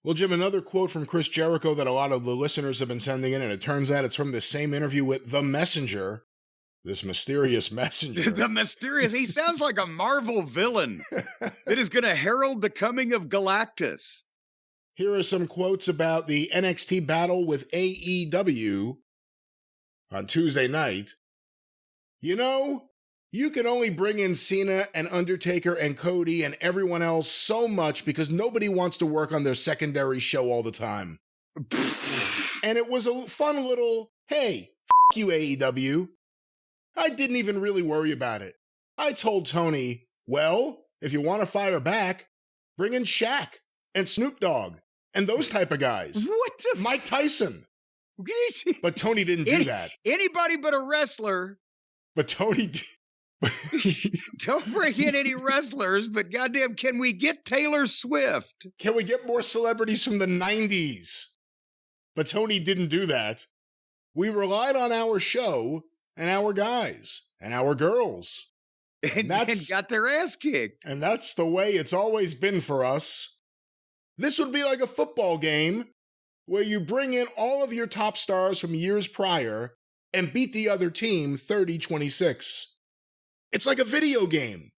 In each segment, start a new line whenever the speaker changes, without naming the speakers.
Well, Jim, another quote from Chris Jericho that a lot of the listeners have been sending in, and it turns out it's from the same interview with The Messenger, this mysterious messenger.
The mysterious. He sounds like a Marvel villain that is going to herald the coming of Galactus.
Here are some quotes about the NXT battle with AEW on Tuesday night. You know, you can only bring in Cena and Undertaker and Cody and everyone else so much because nobody wants to work on their secondary show all the time. And it was a fun little, hey, f*** you AEW. I didn't even really worry about it. I told Tony, well, if you want to fire back, bring in Shaq and Snoop Dogg and those type of guys.
What the
Mike Tyson. But Tony didn't do that.
Anybody but a wrestler.
But Tony
Don't bring in any wrestlers, but goddamn, can we get Taylor Swift?
Can we get more celebrities from the 90s? But Tony didn't do that. We relied on our show and our guys and our girls.
And got their ass kicked.
And that's the way it's always been for us. This would be like a football game where you bring in all of your top stars from years prior and beat the other team 30-26. It's like a video game.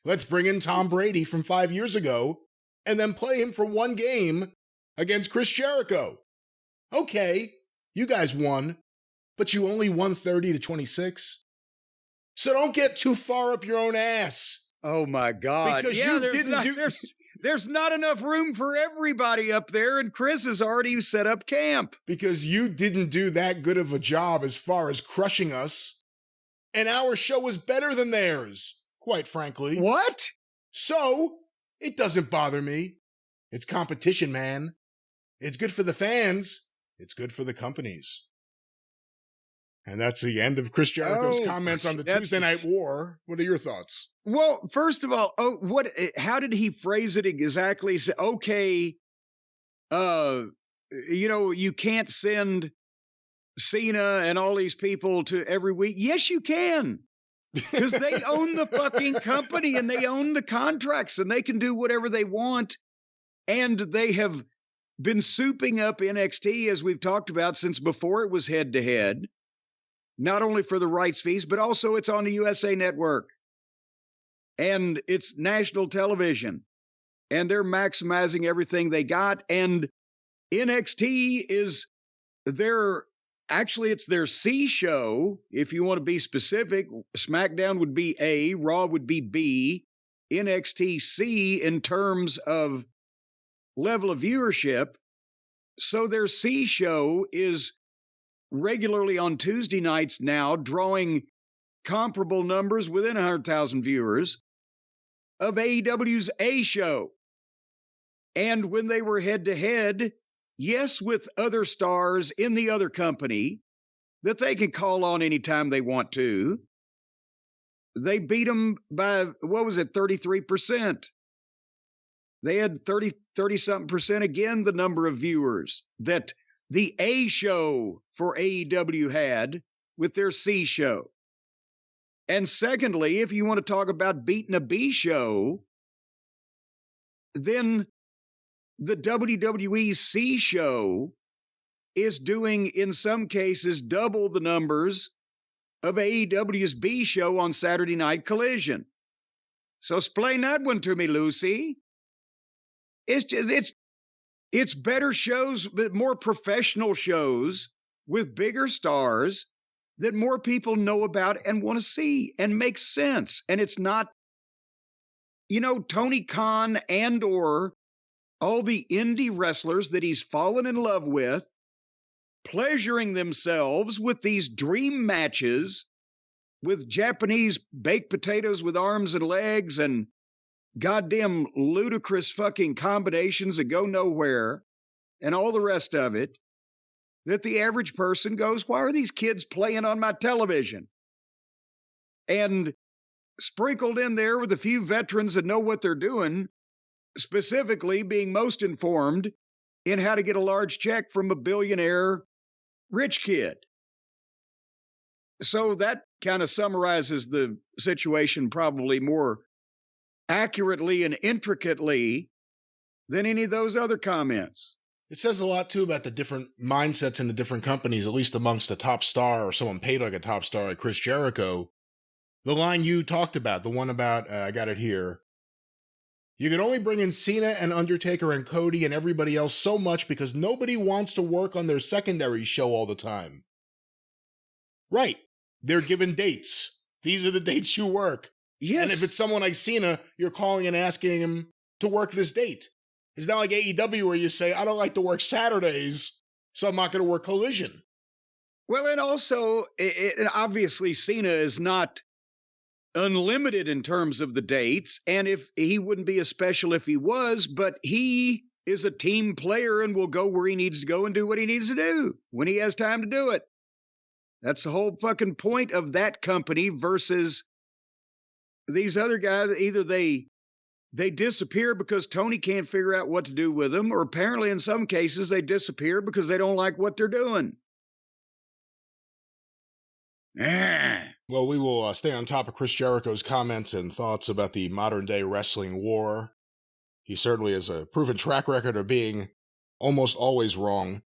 Let's bring in Tom Brady from 5 years ago and then play him for one game against Chris Jericho. Okay, you guys won, but you only won 30-26. So don't get too far up your own ass.
Oh my God.
Because
there's not enough room for everybody up there, and Chris has already set up camp.
Because you didn't do that good of a job as far as crushing us. And our show was better than theirs, quite frankly.
What?
So, it doesn't bother me. It's competition, man. It's good for the fans. It's good for the companies. And that's the end of Chris Jericho's comments on the Tuesday Night War. What are your thoughts?
Well, first of all, how did he phrase it exactly? Say, okay, you can't send Cena and all these people to every week. Yes, you can. Because they own the fucking company and they own the contracts and they can do whatever they want. And they have been souping up NXT, as we've talked about, since before it was head-to-head. Not only for the rights fees, but also it's on the USA Network. And it's national television. And they're maximizing everything they got. And NXT is it's their C show, if you want to be specific. SmackDown would be A, Raw would be B, NXT C in terms of level of viewership. So their C show is regularly on Tuesday nights now, drawing comparable numbers within 100,000 viewers of AEW's A show. And when they were head-to-head, yes, with other stars in the other company that they can call on anytime they want to, they beat them by, 33%. They had 30-something% again, the number of viewers that the A show for AEW had with their C show. And secondly, if you want to talk about beating a B show, then the WWE C show is doing, in some cases, double the numbers of AEW's B show on Saturday Night Collision. So explain that one to me, Lucy. It's better shows, but more professional shows with bigger stars that more people know about and want to see and makes sense. And it's not, Tony Khan and or all the indie wrestlers that he's fallen in love with, pleasuring themselves with these dream matches with Japanese baked potatoes with arms and legs and goddamn ludicrous fucking combinations that go nowhere and all the rest of it, that the average person goes, why are these kids playing on my television? And sprinkled in there with a few veterans that know what they're doing, specifically being most informed in how to get a large check from a billionaire rich kid. So that kind of summarizes the situation probably more accurately and intricately than any of those other comments.
It says a lot, too, about the different mindsets in the different companies, at least amongst a top star or someone paid like a top star like Chris Jericho. The line you talked about, the one about, I got it here. You can only bring in Cena and Undertaker and Cody and everybody else so much because nobody wants to work on their secondary show all the time. Right. They're given dates. These are the dates you work.
Yes.
And if it's someone like Cena, you're calling and asking him to work this date. It's not like AEW where you say, I don't like to work Saturdays, so I'm not going to work Collision.
Well, and also, obviously, Cena is not unlimited in terms of the dates, and if he wouldn't be as special if he was, but he is a team player and will go where he needs to go and do what he needs to do when he has time to do it. That's the whole fucking point of that company versus these other guys. Either they disappear because Tony can't figure out what to do with them, or apparently in some cases they disappear because they don't like what they're doing.
Well, we will stay on top of Chris Jericho's comments and thoughts about the modern-day wrestling war. He certainly has a proven track record of being almost always wrong.